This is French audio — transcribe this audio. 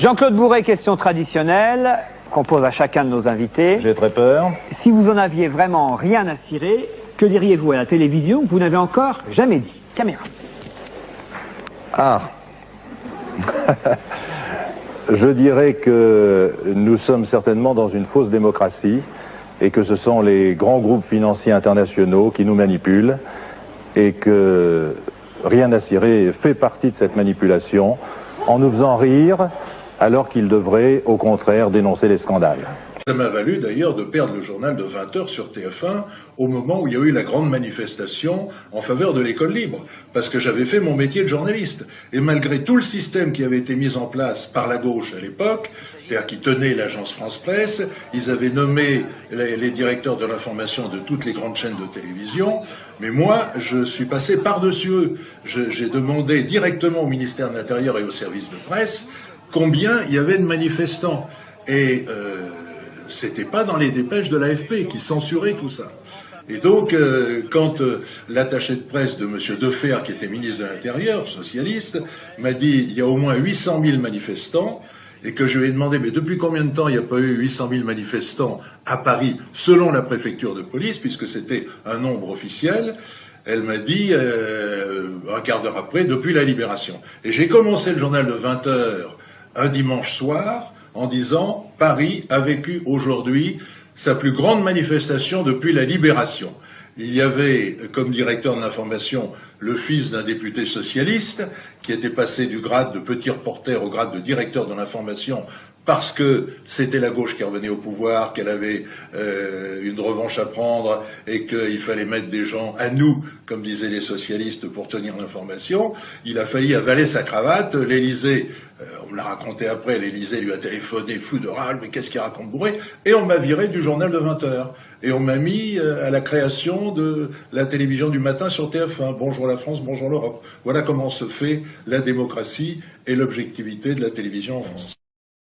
Jean-Claude Bourret, question traditionnelle qu'on pose à chacun de nos invités. J'ai très peur. Si vous en aviez vraiment rien à cirer, que diriez-vous à la télévision que vous n'avez encore jamais dit? Caméra. Ah. Je dirais que nous sommes certainement dans une fausse démocratie et que ce sont les grands groupes financiers internationaux qui nous manipulent et que rien à cirer fait partie de cette manipulation en nous faisant rire alors qu'ils devraient au contraire dénoncer les scandales. Ça m'a valu d'ailleurs de perdre le journal de 20h sur TF1 au moment où il y a eu la grande manifestation en faveur de l'école libre, parce que j'avais fait mon métier de journaliste. Et malgré tout le système qui avait été mis en place par la gauche à l'époque, c'est-à-dire qui tenait l'agence France-Presse, ils avaient nommé les directeurs de l'information de toutes les grandes chaînes de télévision, mais moi, je suis passé par-dessus eux. J'ai demandé directement au ministère de l'Intérieur et au service de presse combien il y avait de manifestants. Et c'était pas dans les dépêches de l'AFP qui censuraient tout ça. Et donc, quand l'attaché de presse de M. Defer, qui était ministre de l'Intérieur, socialiste, m'a dit il y a au moins 800 000 manifestants, et que je lui ai demandé mais depuis combien de temps il n'y a pas eu 800 000 manifestants à Paris, selon la préfecture de police, puisque c'était un nombre officiel, elle m'a dit, un quart d'heure après, depuis la Libération. Et j'ai commencé le journal de 20h un dimanche soir, en disant « Paris a vécu aujourd'hui sa plus grande manifestation depuis la Libération ». Il y avait comme directeur de l'information le fils d'un député socialiste qui était passé du grade de petit reporter au grade de directeur de l'information parce que c'était la gauche qui revenait au pouvoir, qu'elle avait une revanche à prendre et qu'il fallait mettre des gens à nous, comme disaient les socialistes, pour tenir l'information. Il a failli avaler sa cravate. L'Élysée, on me l'a raconté après, l'Élysée lui a téléphoné fou de rage, mais qu'est-ce qu'il raconte Bourret? Et on m'a viré du journal de 20h. Et on m'a mis à la création de la télévision du matin sur TF1. Bonjour la France, bonjour l'Europe. Voilà comment se fait la démocratie et l'objectivité de la télévision en France.